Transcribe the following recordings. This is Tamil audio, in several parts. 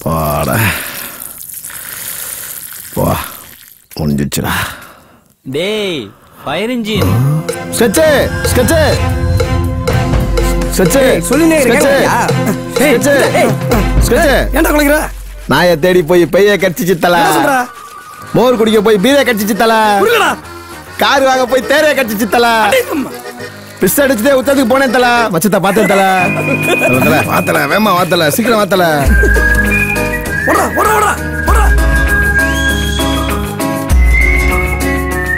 பாட போ முடிஞ்சிச்சுடா. டேய் fire engine sketch sketch sketch சொல்லினே இருக்கேன். ஏன்டா குளிக்கிற? நாயை தேடி போய் பெய்ய கடிச்சிச்சு தல. மோர் குடிக்க போய் பீரை கடிச்சிச்சு தல. கார் வாங்க போய் தேரைய கடிச்சிச்சு தல. பிஸ் அடிச்சுதே உத்தத்துக்கு போனேன் தல. மச்சத்தை பார்த்தேன் தல. வாத்தல வேமா வாத்தல சீக்கிரம் வாத்தல.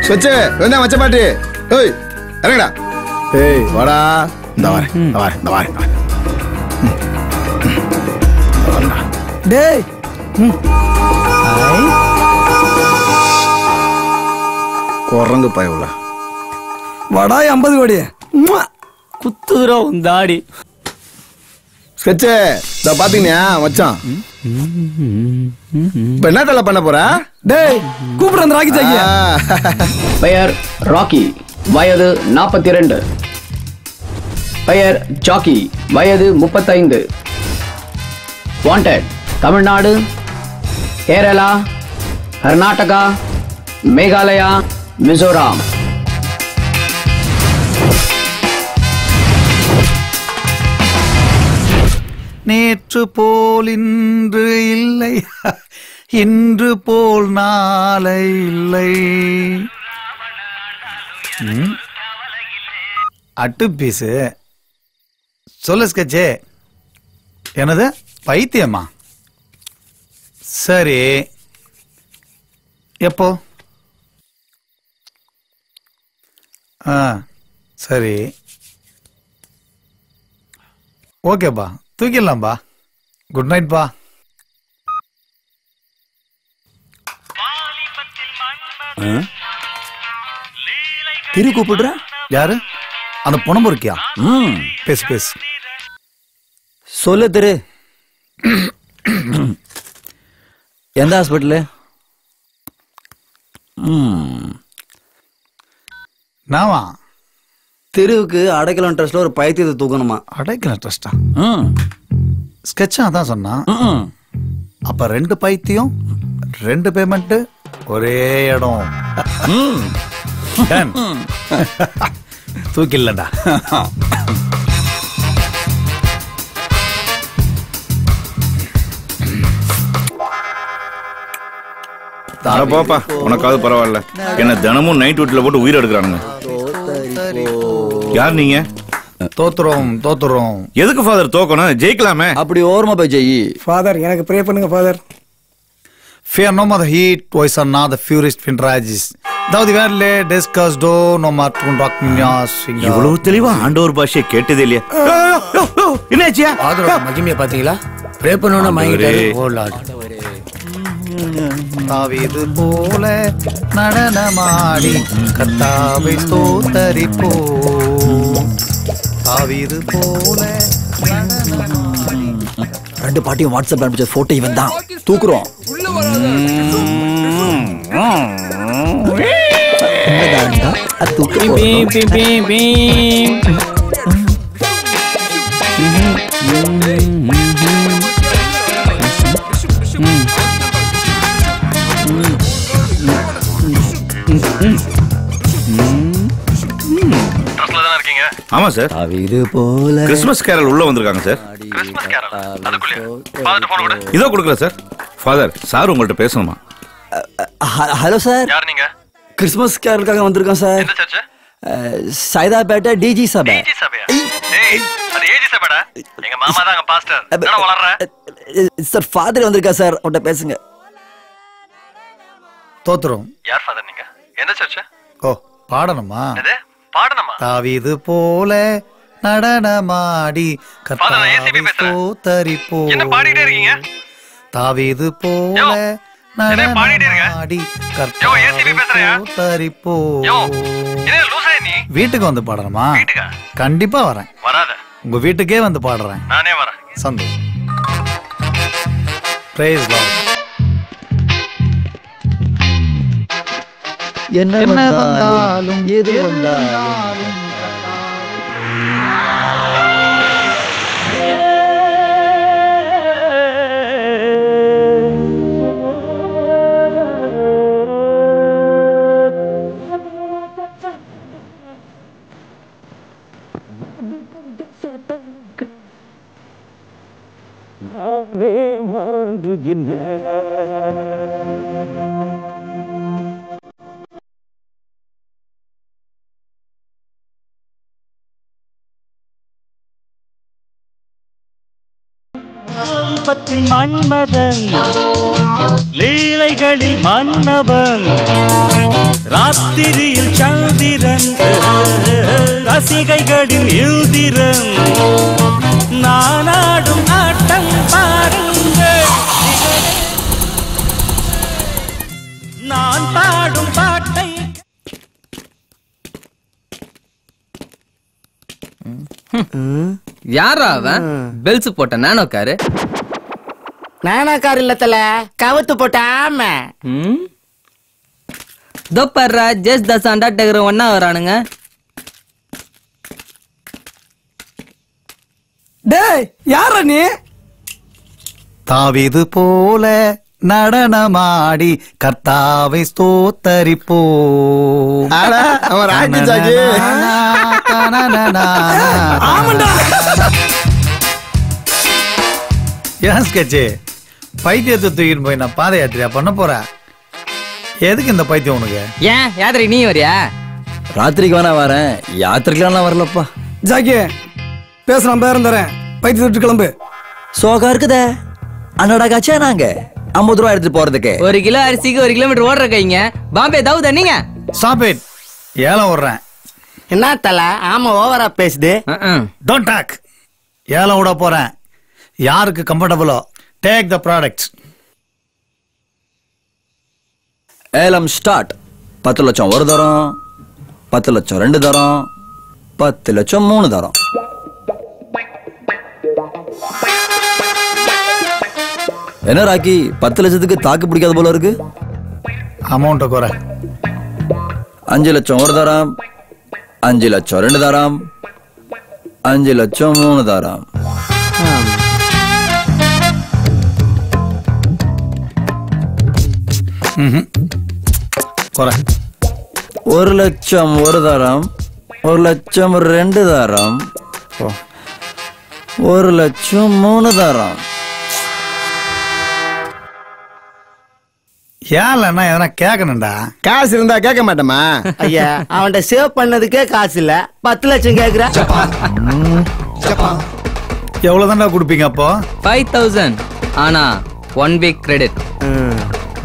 ஸ்கெட்ச் வந்தா மச்ச பாட்டி. ஏய் இறங்கடா. ஏய் வாடா. இந்த வாரேன். டேய் குரங்கு பயவுல வடா 50 கோடி குத்துதுரா உந்தாடி. ஸ்கெட்ச் இத பாத்தீங்க மச்சான். இப்ப என்ன தல பண்ண போற? டேய் கூப்பிடு அந்த ராக்கி ஜாக்கியா. பெயர் ராக்கி, வயது 42. பெயர் ஜாக்கி, வயது 35. வாண்டட் தமிழ்நாடு, கேரளா, கர்நாடகா, மேகாலயா, மிசோரம். நேற்று போல் இன்று இல்லை, இன்று போல் நாளை இல்லை. அட்டு பீஸு சொல்லு ஸ்கெட்சே. என்னது பைத்தியமா? சரி எப்போ? சரி ஓகேப்பா, தூக்கிடலாம்பா. குட் நைட் பா. திரு கூப்பிடுற? யாரு? அந்த பொணம் இருக்கியா? பேசு பேசு. சொல்லு திரு. எந்த ஹாஸ்பிட்டலு? நாவா திருவுக்கு அடைக்கலம் ட்ரஸ்ட்ல ஒரு பைத்தியத்தை தூக்கணுமா? அடைக்கல ட்ரஸ்டா? ஸ்கெட்சா தான் சொன்னான். அப்ப 2 பைத்தியம் 2 பேமெண்ட் ஒரே இடம். தூக்கில்லடா. பாப்பா உனக்காவது பரவாயில்ல. என்ன தினமும் நைட் வீட்டுல போட்டு உயிர் எடுக்கிறானுங்க. யார் நீங்க? தோத்துறோம். எதுக்கு ஃபாதர் தோக்கணும்? ஜெயிக்கலாமே. அப்படி ஓரமா போய் ஜெயி. ஃபாதர் எனக்கு ப்ரே பண்ணுங்க father. Fear no more the heat, poison not the furious fin rages. Thou the verle discuss do no more to rock minas. இவ்வளவு தெளிவா ஆண்டவர் பாஷையை கேட்டதே இல்லையா? என்னாச்சியா? ஃபாதரோட மகிமையை பாத்தீங்களா? ப்ரே பண்ணனும்னா மயங்கிட்டாரு. ஓ லார்ட். தாவீது போல நடனமாடி கர்த்தாவை ஸ்தோத்தரிப்போ. தாவீது போல நடனமாடி. 2 பாட்டியும் வாட்ஸ்அப்ல அனுப்பிச்ச போட்டோ இவன் தான். தூக்குறோம். ஆமா சார். கிறிஸ்மஸ் கேரல் உள்ள வந்திருக்காங்க சார். இதோ கொடுக்கல சார். ஃபாதர் சார் உங்கள்ட்ட பேசணுமா? Hello sir. யார் நீங்க? கிறிஸ்மஸ் கேரலுக்காக வந்திருக்கோம் சார். எந்த சர்ச்? சைதாப்பேட்டை டிஜி சபை. டிஜி சபையா? ஏய் அது ஏஜி சபைடா. எங்க மாமா தான் அங்க பாஸ்டர். என்னடா வளர்ற? சார் ஃபாதர் வந்திருக்கா சார். அவட்ட பேசுங்க. தோத்துறோம். யார் ஃபாதர் நீங்க? எந்த சர்ச்? ஓ பாடணுமா? என்னது? பாடணுமா? தாவீது போல நடனமாடி கர்த்தாவை ஸ்தோத்தரிப்போ. என்ன பாடிட்டே இருக்கீங்க? தாவீது போல நடனமாடி கர்த்தாவை ஸ்தோத்தரிப்போ. வீட்டுக்கு வந்து பாடணுமா? கண்டிப்பா வரேன். வராத. உங்க வீட்டுக்கே வந்து பாடுறேன். நானே வரேன். சந்தோஷம். Praise Lord. என்ன வந்தாலும் எது வந்தாலும் பற்றி மன்மதன் லீலைகளில் மன்னவன் ராத்திரியில் சந்திரன் ரசிகைகளின் யுதிரன் நானாடும் ஆட்டம் பாருங்கள் நான் பாடும் பாட்டை யாரா அவன் பெல்ஸ் போட்ட நானோ காரு நானாக்கார் இல்லத்தல கவுத்து போட்ட ஆம தோப்பர்ரா ஜெஸ் தசாண்டா டெகர் ஒன்னா வரானுங்க. டேய் யாரா நீ? தாவீது போல நடனமாடி கர்த்தாவை ஸ்தோத்தரிப்போ. ஏன் ஸ்கெட்சு பைத்தியத்தை தூக்கிட்டு போய் நான் பாத யாத்திரையா பண்ண போறேன். எதுக்கு இந்த பைத்தியம் உனக்கு? ஏன் யாத்திரை நீ வரியா? ராத்திரிக்கு வேணா வரேன், யாத்திரைக்கெல்லாம் வரலப்பா. ஜாக்கி பேசுறான் பேரம் தரேன், பைத்தியம் விட்டு கிளம்பு. சோகா இருக்குதே அண்ணடா காச்சா நாங்க 50 ரூபா எடுத்துட்டு போறதுக்கு. 1 கிலோ அரிசிக்கு 1 கிலோமீட்டர் ஓடுற கைங்க. பாம்பே தாவுதா நீங்க? Stop it. ஏலம் விடுறேன். என்ன தல ஆமா ஓவரா பேசுது. Don't talk. ஏலம் விட போறேன். யாருக்கு கம்ஃபர்டபுளோ டேக் த ப்ராடக்ட். ஏலம் ஸ்டார்ட். 10 லட்சம் ஒரு தரம், 10 லட்சம் 2 தரம், 10 லட்சம் 3 தரம். என்ன ராக்கி 10 லட்சத்துக்கு தாக்கு பிடிக்காத போல இருக்கு. அமௌண்ட் குறை. 5 லட்சம் ஒரு தரம், 5 லட்சம் 2 தரம், 5 லட்சம் 3 தரம். குறை. 1 லட்சம் ஒரு தரம், 1 லட்சம் 2 தரம், 1 லட்சம் 3 தரம். ஏன்னா எதனா கேட்கணும்டா. காசு இருந்தா கேட்க மாட்டேமா. ஐயா அவன்கிட்ட சேவ் பண்ணதுக்கே காசு இல்ல, 10 லட்சம் கேக்குற. எவ்வளவு தான்டா கொடுப்பீங்க அப்போ? 5000. ஆனா 1 வீக் கிரெடிட்.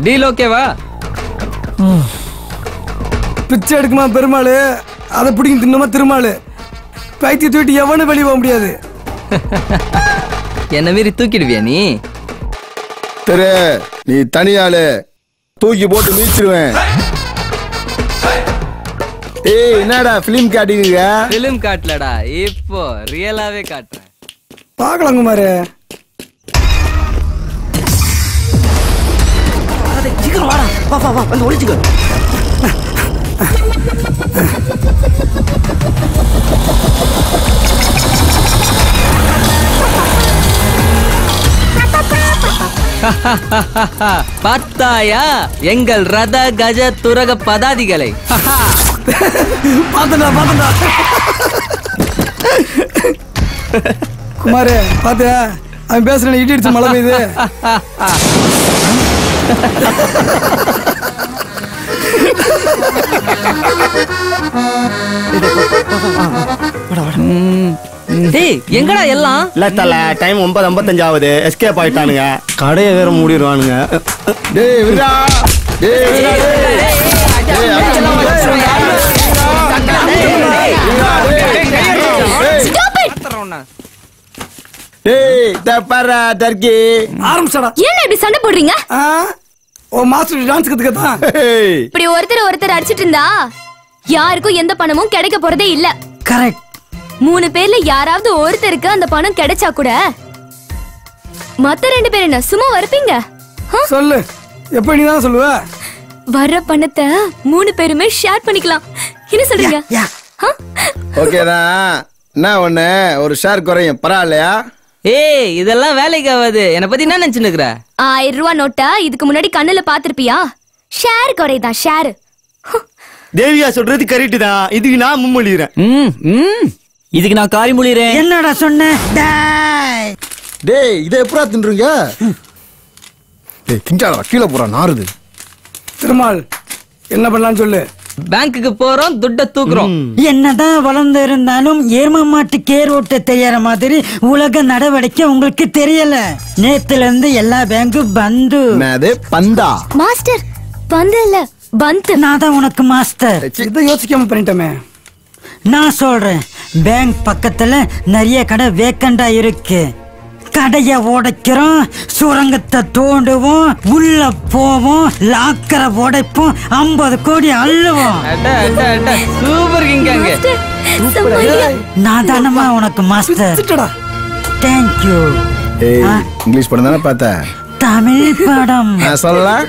டீல் ஓகேவா? பிச்சை எடுக்குமா பெருமாள், அதை பிடிக்கும் தின்னமா திருமாள். பைத்திய தூக்கிட்டு எவனும் வெளியே போக முடியாது. என்ன மீறி தூக்கிடுவியா நீ? தெரு நீ தனியாளு, தூக்கி போட்டு மீச்சிருவேன். ஏய் என்னடா பிலிம் காட்டுங்க? பிலிம் காட்டலடா, இப்போ ரியலாவே காட்டுறேன். பாக்கலாம் குமாரு. சீக்கிரம் வாடா, வா வா வா வந்து ஒளிச்சுக்க. பார்த்தாயா எங்கள் ரத கஜ துரக பதாதிகளை? பாத்தண்டா பாத்தண்டா குமாரு பாத்தியா அவன் பேசுறேன். இடி அடிச்சு மழை பெய்யுது. டேய் எங்கடா எல்லாம்? இல்ல தல டைம் 9:55 ஆகுது. எஸ்கேப் ஆயிட்டானுங்க, கடையை வேற மூடிடுவானுங்க. டேய் விரா, டேய் விரா, டேய் தப்பறா டர்க்கி ஆரம்பிச்சடா. ஏன் இப்படி சண்டை போடுறீங்க? ஓ மாஸ்டர் டான்ஸ் கத்துக்கதான். இப்படி ஒருத்தர் அடிச்சிட்டு இருந்தா யாருக்கும் எந்த பணமும் கிடைக்க போறதே இல்ல. கரெக்ட். 3 பேர்ல யாராவது ஒருத்தருக்கு அந்த பணம் கிடைச்சா கூட மத்த 2 பேர் என்ன சும்மா வரப்பீங்க? சொல்லு, எப்ப நீ தான் சொல்லுவ? வர்ற பணத்தை 3 பேருமே ஷேர் பண்ணிக்கலாம். என்ன சொல்றீங்க? ஓகேதான். என்ன ஒண்ணு ஒரு ஷேர் குறையும், பரவாயில்லையா? ஏய் இதெல்லாம் வேலைக்கு ஆகாது. என்ன பத்தி என்ன நினைச்சுன்னு இருக்கற? 1000 ரூபாய் நோட்டா இதுக்கு முன்னாடி கண்ணுல பாத்திருப்பியா? Share குறைதான் share. தேவியா சொல்றது கரெக்ட் தான். இதுக்கு நான் முன்மொழிகிறேன். இதுக்கு நான் காரி மொழிறேன். என்னடா சொன்ன? டேய் இதை எப்படா தின்றீங்க? டேய் திங்காதடா, கீழே போறா நாறுது. திருமால் என்ன பண்ணலாம்னு சொல்லு. பேங்க்குக்கு போறோம், துட்ட தூக்குறோம். என்னதான் வளர்ந்து இருந்தாலும் ஏர்ம மாட்டு கேர் ஓட்ட தெரியற மாதிரி உலக நடவடிக்கை உங்களுக்கு தெரியல. நேத்துல இருந்து எல்லா பேங்கும் பந்து. அது பந்தா மாஸ்டர்? பந்து இல்ல, பந்து. நான் தான் உனக்கு மாஸ்டர். இதை யோசிக்காம பண்ணிட்டோமே. நான் சொல்றேன், பேங்க் பக்கத்துல நிறைய கடை வேக்கண்டா இருக்கு. கடைய உடைக்கிறோம், சுரங்கத்தை தோண்டுவோம், உள்ள போவோம், லாக்கர உடைப்போம், 50 கோடி அள்ளுவோம். சூப்பர் கிங்காங்க. நான் தானமா உனக்கு மாஸ்டர். தேங்க்யூ. இங்கிலீஷ் படம் தானே பார்த்த? தமிழ் படம் சொல்லலாம்.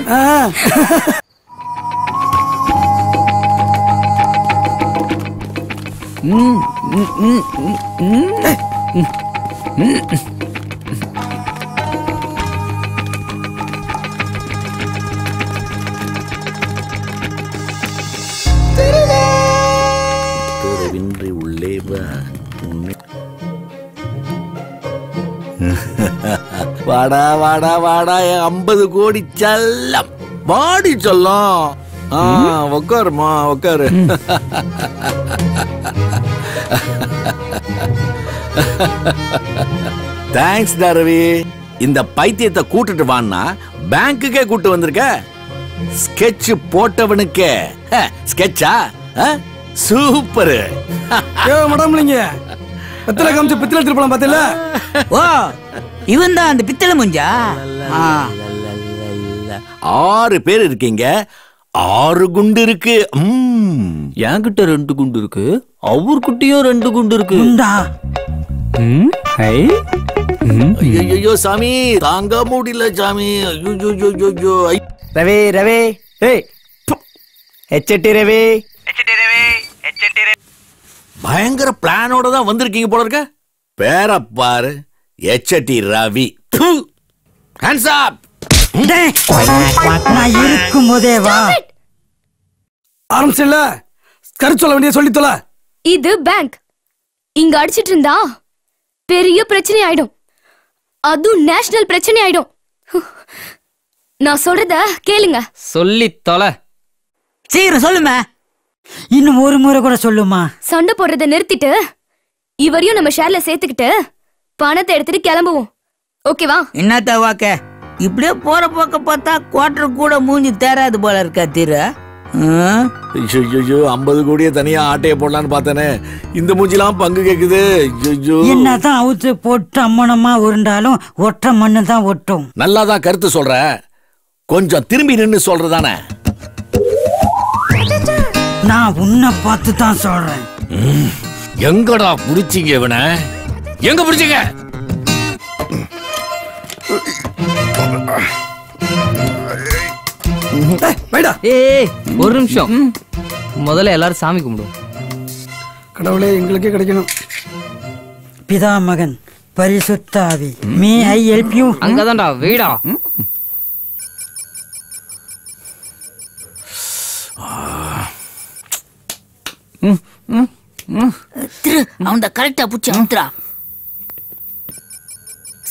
உள்ளே வாடா வாடா வாடா 50 கோடி செல்லம் வாடி சொல்லம். உட்காருமா உட்காரு. தேங்க்ஸ் ரவி. இந்த பைத்தியத்தை கூட்டிட்டு வான்னா பேங்குக்கே கூட்டு வந்திருக்க. ஸ்கெட்ச் போட்டவனுக்கே ஸ்கெட்சா? சூப்பர். மேடம் நீங்க பித்தளை காமிச்சு பித்தளை திருப்பலாம் பாத்தீங்களா? ஓ இவன் தான் அந்த பித்தளை முஞ்சா. 6 பேர் இருக்கீங்க, 6 குண்டு இருக்கு. என்கிட்ட 2 குண்டு இருக்கு, அவர்கிட்டயும் 2 குண்டு இருக்கு. ஐயோ சாமி தாங்க முடியல சாமி. ரவி ரவி எச்சட்டி ரவி. பயங்கர பிளானோட தான் வந்திருக்கீங்க போல இருக்க. பேர பாரு, எச்சட்டி ரவி. Hands up. நான் இருக்கும் போதே வா. ஆரம்பிச்சல கரு சொல்ல வேண்டிய சொல்லி தொலை. இது பேங்க். இங்க அடிச்சிட்டு இருந்தா பெரிய பிரச்சனை ஆயிடும். அது நேஷனல் பிரச்சனை ஆயிடும். நான் சொல்றத கேளுங்க. சொல்லி தொலை. சீக்கிரம் சொல்லுமா. இன்னும் ஒரு முறை கூட சொல்லுமா. சண்டை போடுறத நிறுத்திட்டு இவரையும் நம்ம ஷேர்ல சேர்த்துக்கிட்டு பணத்தை எடுத்துட்டு கிளம்புவோம். ஓகேவா? என்னத்த வாக்க இப்படியே போற போக்க பார்த்தா குவார்டர் கூட மூஞ்சி தேராது போல இருக்கா தீர. 50 கோடியை தனியா ஆட்டைய போடலான்னு பார்த்தேனே, இந்த மூஞ்சிலாம் பங்கு கேக்குது. என்னதான் அவுத்து போட்டு அம்மனமா உருண்டாலும் ஒற்ற மண்ணு தான் ஒட்டும். நல்லாதான் கருத்து சொல்ற, கொஞ்சம் திரும்பி நின்னு சொல்றதானே. நான் உன்னை பார்த்து தான் சொல்றேன். எங்கடா புடிச்சீங்க இவன? எங்க புடிச்சீங்க? ஒரு நிமிஷம், முதல்ல எல்லாரும் சாமி கும்பிடுவோம். கடவுளே எங்களுக்கே கிடைக்கணும். பிதா மகன் பரிசுத்த ஆவி. மே ஐ ஹெல்ப் யூ? அங்கதான்டா வீடா. திரு அவன் கரெக்டா புடிச்சு அமுத்துறா.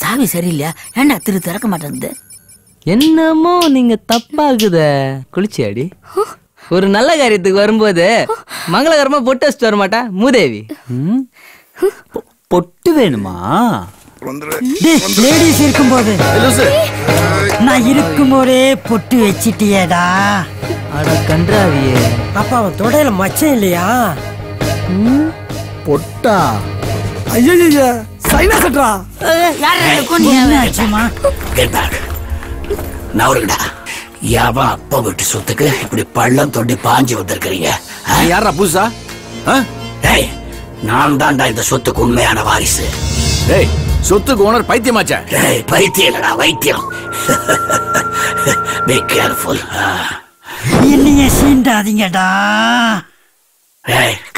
சாவி சரியில்லையா? ஏண்டா திரு திறக்க மாட்டேங்குது? என்னமோ நீங்க தப்பாகுத. குளிச்சியாடி? ஒரு நல்ல காரியத்துக்கு வரும்போது மங்களகரமா பொட்டு வச்சுட்டு வர மாட்டா மூதேவி? பொட்டு வேணுமா? லேடிஸ் இருக்கும்போது நான் இருக்கும்போதே பொட்டு வச்சிட்டியேடா. அட கன்றாவியே. அப்ப அவன் தொடையில மச்சம் இல்லையா? பொட்டா? ஐயா சைனா சட்ரா. என்னாச்சுமா? நவருங்கடா. யாவன் அப்பா வீட்டு சொத்துக்கு இப்படி பள்ளம் தொண்டி பாஞ்சு வந்திருக்கிறீங்க. யாரா புதுசா? நான் தான்டா இந்த சொத்துக்கு உண்மையான வாரிசு. சொத்துக்கு ஓனர் பைத்தியமாச்சா? பைத்தியம் இல்லடா, வைத்தியம். Be careful. என்னைய சீண்டாதீங்கடா.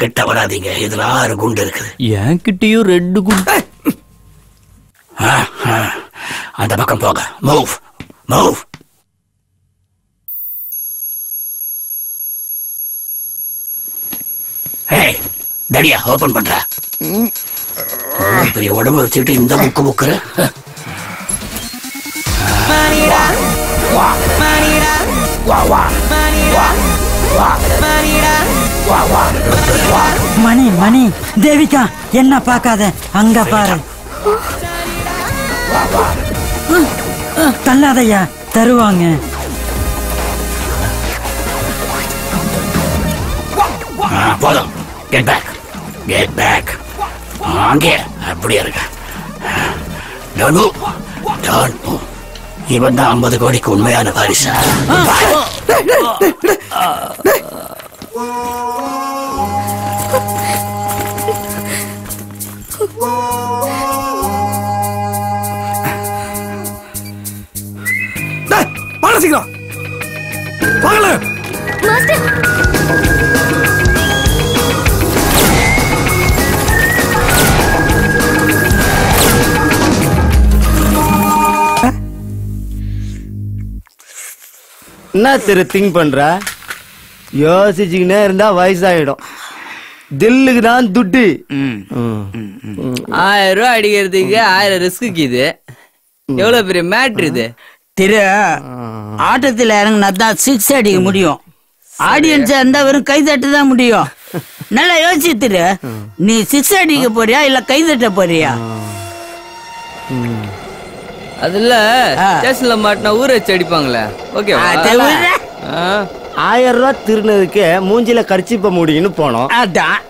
கிட்ட வராதீங்க, இதுல 6 குண்டு இருக்குது. என்கிட்டயும் 2 குண்டு. அந்த பக்கம் போக. Move move. தடியா ஓபன் பண்ற. பெரிய உடம்பு வச்சுட்டு இந்த முக்கு முக்குற. மணி மணி தேவிகா என்ன பார்க்காத அங்க பாரு. தள்ளாதையா தருவாங்க. போதும். Get back. Get back. அங்கே அப்படியே இருக்க. டோனு டோனு இவன் தான் 50 கோடிக்கு உண்மையான வாரிசா? சீக்கிரம் வாங்கல. மாஸ்டர் என்ன தெரு திங்க் பண்ற? யோசிச்சுக்கினே இருந்தா வயசாயிடும். தில்லுக்கு தான் துட்டு. 1000 ரூபாய் அடிக்கிறதுக்கு 1000 ரிஸ்க்கு இது. எவ்வளவு பெரிய மேட்ரு இது. திரு ஆட்டத்தில் இறங்கினா தான் 6 அடிக்க முடியும். ஆடியன்ஸா இருந்தா வெறும் கைதட்டு தான் முடியும். நல்லா யோசிச்சு திரு, நீ 6 அடிக்க போறியா இல்ல கைதட்ட போறியா? அதுல ஸ்டேஷன்ல மாட்டினா ஊரை வச்சு அடிப்பாங்களே. ஓகே 1000 ரூபாய் திருநதுக்கு மூஞ்சில கர்ச்சிப்ப முடியும்னு போனோம். அதான்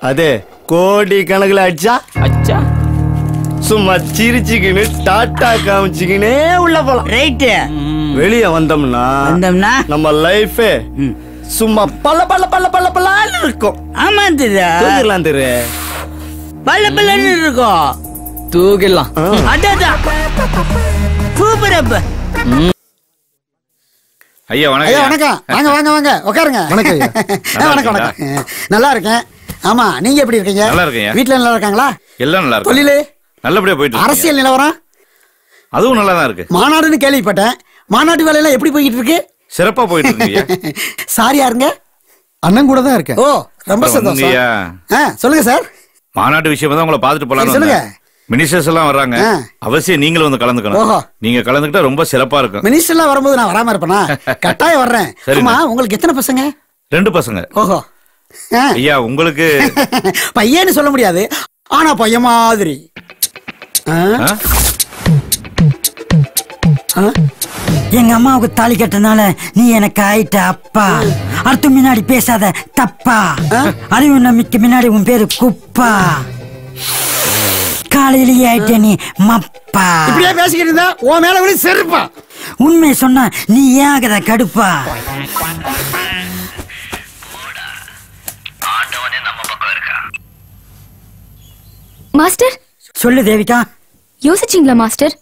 அது கோடி கணக்குல அடிச்சா சும்மா சிரிச்சுக்கின்னு டாட்டா காமிச்சுக்கினே உள்ள போலாம். ரைட்டு. வெளிய வந்தோம்னா நம்ம லைஃப் சும்மா பல்ல பல்ல பல்ல பல்ல பல்லான்னு இருக்கும். ஆமா திரு, தூக்கிடலாம் திரு, பல்ல பல்லன்னு இருக்கும். தூக்கிடலாம். சூப்பர் அப்ப. ஐயா வணக்கம். ஐயா வணக்கம். வாங்க வாங்க வாங்க உட்காருங்க. வணக்கம் ஐயா. வணக்கம் வணக்கம். நல்லா இருக்கேன். ஆமா நீங்க எப்படி இருக்கீங்க? நல்லா இருக்கேன். வீட்ல நல்லா இருக்காங்களா? எல்லாம் நல்லா இருக்கு. தொழிலே நல்லபடியா போயிட்டு இருக்கு. அரசியல் நிலவரம் அதுவும் நல்லா தான் இருக்கு. மாநாடுன்னு கேள்விப்பட்டேன். மாநாட்டு வேலையெல்லாம் எப்படி போயிட்டு இருக்கு? சிறப்பா போயிட்டு இருக்கு. சார் யாருங்க? அண்ணன் கூட தான் இருக்கேன். ஓ ரொம்ப சந்தோஷம். சொல்லுங்க சார். மாநாட்டு விஷயமா தான் உங்களை பார்த்துட்டு போலாம். சொல்லுங்க. மினிஸ்டர்ஸ் எல்லாம் வர்றாங்க. அவசியம் நீங்களும் வந்து கலந்துக்கணும். நீங்க கலந்துக்கிட்டா ரொம்ப சிறப்பா இருக்கும். மினிஸ்டர் எல்லாம் வரும்போது நான் வராம இருப்பேனா? கட்டாயம் வர்றேன். ஆமா உங்களுக்கு எத்தனை பசங்க? 2 பசங்க. ஓஹோ. ஐயா உங்களுக்கு பையன்னு சொல்ல முடியாது, ஆனா பையன் மாதிரி. எங்க அம்மாவுக்கு தாலி கட்டனால நீ எனக்கு ஆயிட்ட அப்பா. அடுத்து முன்னாடி பேசாத தப்பா. அறிவு நம்பிக்கை முன்னாடி உன் பேரு குப்பா. காலையிலேயே ஆயிட்ட நீ மப்பா. இப்படியே பேசிக்கிட்டு இருந்தா உன் மேல விட செருப்பா. உண்மை சொன்னா நீ ஏன் ஆகத கடுப்பா. மாஸ்டர் சொல்லு தேவிகா. யோசிச்சீங்களா மாஸ்டர்?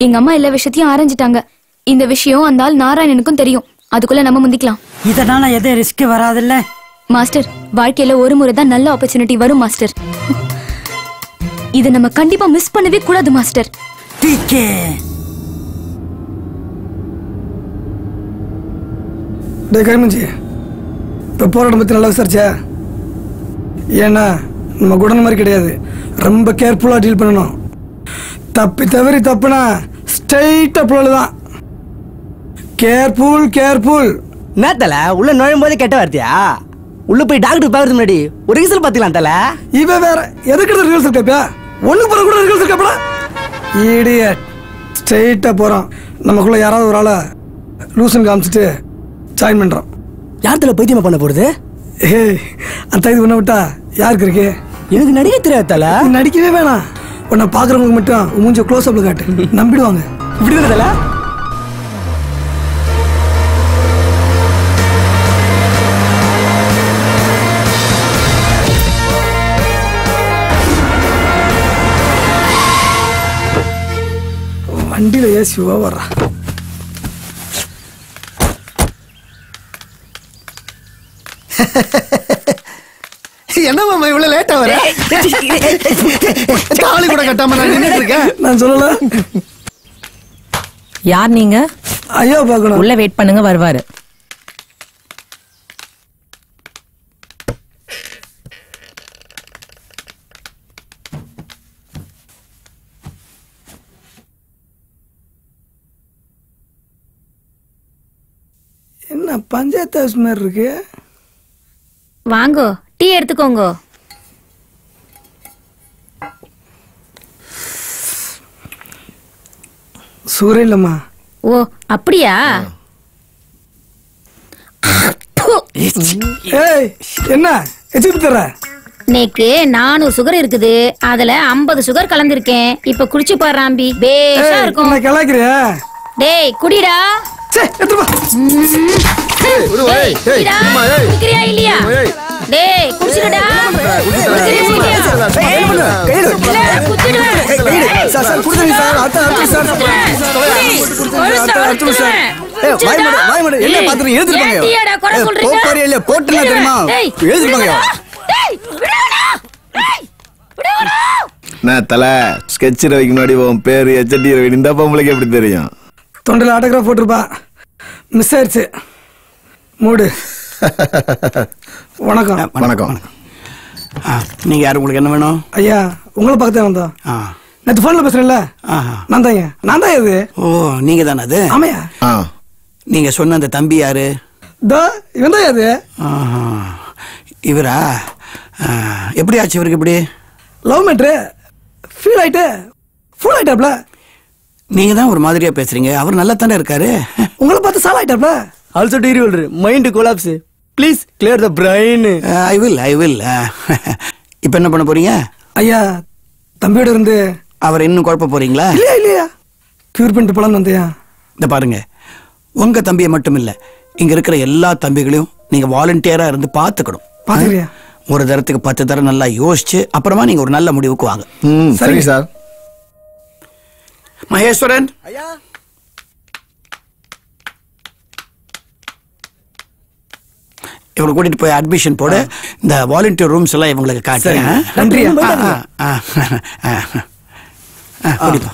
எங்க அம்மா எல்லா விஷயத்தையும் ஆரஞ்சிட்டாங்க. இந்த விஷயம் அந்த ஆள் நாராயணனுக்கும் தெரியும். அதுக்குள்ள நம்ம முந்திக்கலாம். இதனால எதை ரிஸ்க் வராதுல்ல மாஸ்டர். வாழ்க்கையில ஒரு முறை தான் நல்ல ஆப்பர்ச்சுனிட்டி வரும் மாஸ்டர். இத நம்ம கண்டிப்பா மிஸ் பண்ணவே கூடாது மாஸ்டர். டிகே டேய் கரிமஞ்சி, இப்போ போராட்டம் பற்றி நல்லா விசாரிச்சா? ஏன்னா நம்ம குடன் மாதிரி கிடையாது. ரொம்ப கேர்ஃபுல்லாக டீல் பண்ணணும். தப்பி தவறி தப்புனா ஸ்ட்ரைட்டாக புழல் தான். Careful careful. நேத்தல உள்ள நுழையும் போதே கெட்ட வார்த்தையா? உள்ள போய் டாக்டர் பார்க்கறது முன்னாடி ஒரு ரிசல்ட் பார்த்துக்கலாம் தல. இவன் வேற எதுக்கு ரிசல்ட் கேப்பியா? ஒண்ணுக்கு பிறகு கூட ரிசல்ட் கேப்படா. இடியட். ஸ்ட்ரைட்டாக போகிறோம். நமக்குள்ள யாராவது ஒரு ஆளை லூசன் காமிச்சிட்டு ஜாயின் பண்ணுறோம். யார்த்துல பைத்தியமா பண்ண போறது? அந்த இது பண்ண விட்டா யாருக்கு இருக்கு? எனக்கு நடிக்க தெரியாதால. நடிக்கவே வேணாம். உன்னை பார்க்குறவங்களுக்கு மட்டும் மூஞ்சி க்ளோஸ் அப்ல காட்டு, நம்பிடுவாங்க. இப்படி தானே? வண்டியில ஏசிவா வர்றா. என்ன மாமா இவ்வளவு லேட்டா வர? தாலி கூட கட்டாம நான் நின்னுட்டு இருக்கேன். நான் சொல்லல. யார் நீங்க? ஐயா பார்க்கணும். உள்ள வெயிட் பண்ணுங்க, வருவாரு. என்ன பஞ்சாயத்து ஹவுஸ் மாதிரி இருக்கு? வாங்கோ டீ எடுத்துக்கோங்க. சூரே இல்லம்மா. ஓ அப்படியா? ஏய் என்ன எச்சிட்டு தர? நேக்கு 400 சுகர் இருக்குது, அதுல 50 சுகர் கலந்திருக்கேன். இப்ப குடிச்சு பாராம்பி பேஷா இருக்கும். என்ன கலாய்க்கிறியா? டேய் குடிடா. குடிக்கிறியா இல்லையா? டேய் குடிச்சுடா. தலை ஸ்கெட்ச் ரவிக்கு முன்னாடி உன் பேரு எச்டி ரவி, இந்த உங்களுக்கு எப்படி தெரியும்? தொண்டில் ஆட்டோகிராஃப் போட்டிருப்பா, மிஸ் ஆயிடுச்சு. மூடு. வணக்கம். வணக்கம். நீங்க யாரு? உங்களுக்கு என்ன வேணும்? ஐயா உங்களை பார்த்து வந்தோம். நேற்று போன்ல பேசுறேன்ல, நான் தாங்க. நான் தான் இது. ஓ நீங்க தானே அது? ஆமையா. நீங்க சொன்ன அந்த தம்பி யாரு? இவன் தான் அது. இவரா? எப்படி ஆச்சு இவருக்கு? எப்படி லவ் மேட்ரு ஃபீல் ஆயிட்டு ஃபுல் ஆயிட்டாப்ல. நீங்க தான் ஒரு மாதிரியா பேசுறீங்க, அவர் நல்லா தானே இருக்காரு. உங்களை பார்த்து சால் ஆயிட்டாப்ல. Also dearie holder mind collapse, please clear the brain. I will. இப்போ என்ன பண்ண போறீங்க? ஐயா தம்பியோட இருந்து அவர் இன்னும் குழப்ப போறீங்களா? இல்லையா கியூர் பண்ணிட்டு போலாம் வந்தியா. இந்த பாருங்க, உங்க தம்பியை மட்டும் இல்ல, இங்க இருக்கிற எல்லா தம்பிகளையும் நீங்க வாலண்டியரா இருந்து பாத்துக்கணும். பாத்துக்கிறியா? ஒரு தரத்துக்கு 10 தரம் நல்லா யோசிச்சு அப்புறமா நீங்க ஒரு நல்ல முடிவுக்கு வாங்க. சரி சார். மகேஸ்வரன், இவங்களை கூட்டிட்டு போய் அட்மிஷன் போடு. இந்த வாலண்டியர் ரூம்ஸ் எல்லாம் இவங்களுக்கு காட்டுறேன். நன்றி. கூட்டிப்பா.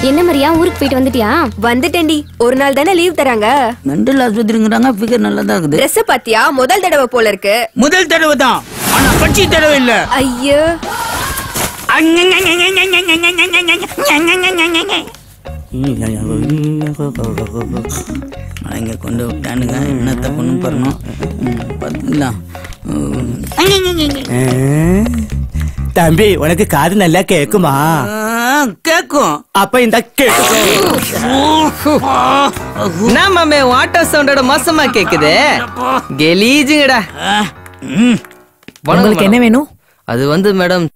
என்ன மரியா, ஊருக்கு போயிட்டு வந்துட்டியா? வந்துட்டேன்டி. ஒரு நாள் தானே லீவ் தராங்க. மெண்டல் ஆஸ்பத்திரிங்கறாங்க, ஃபிகர் நல்லா தான் இருக்குது. Dress பாத்தியா? முதல் தடவை போல இருக்கு. முதல் தடவை தான், ஆனா கட்சி தடவை இல்ல. ஐயோ இங்க கொண்டு விட்டானுங்க. என்னத்த பொண்ணு பண்ணணும் பாத்தீங்களா? தம்பி உனக்கு காது நல்லா கேக்குமா? கேக்கும். அப்ப இந்த என்ன மாமே வாட்டர் சவுண்டோட மோசமா கேக்குது? கெலீஜுங்கடா. உங்களுக்கு என்ன வேணும்? அது வந்து மேடம்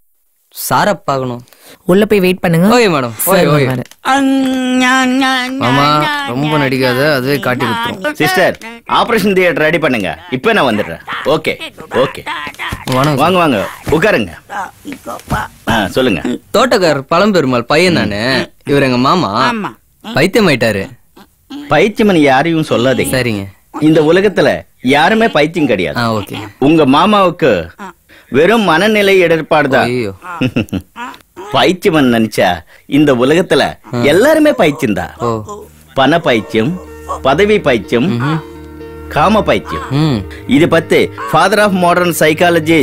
சாரப்பாகணும். உள்ள போய் வெயிட் பண்ணுங்க. Okay madam. ஓகே. மாமா ரொம்ப நடிக்காத, அதுவே காட்டி கொடுத்துரும். சிஸ்டர், ஆபரேஷன் தியேட்டர் ரெடி பண்ணுங்க. இப்போ நான் வந்துடுறேன். ஓகே. வாங்க வாங்க உட்காருங்க. சொல்லுங்க. தோட்டக்காரர் பழம்பெருமாள் பையன் நானு. இவர் எங்க மாமா. பைத்தியம் ஆயிட்டாரு. பைத்தியம் யாரையும் சொல்லாதீங்க. சரிங்க. இந்த உலகத்துல யாருமே பைத்தியம் கிடையாது. ஓகே. உங்க மாமாவுக்கு வெறும் மனநிலை இடர்பாடுதான். பைத்தியம் நினைச்சா இந்த உலகத்துல எல்லாருமே பைத்தியம் தான். பண பைத்தியம், பதவி பைத்தியம், காம பைத்தியம். இது பத்தி ஃபாதர் ஆஃப் மாடர்ன் சைக்காலஜி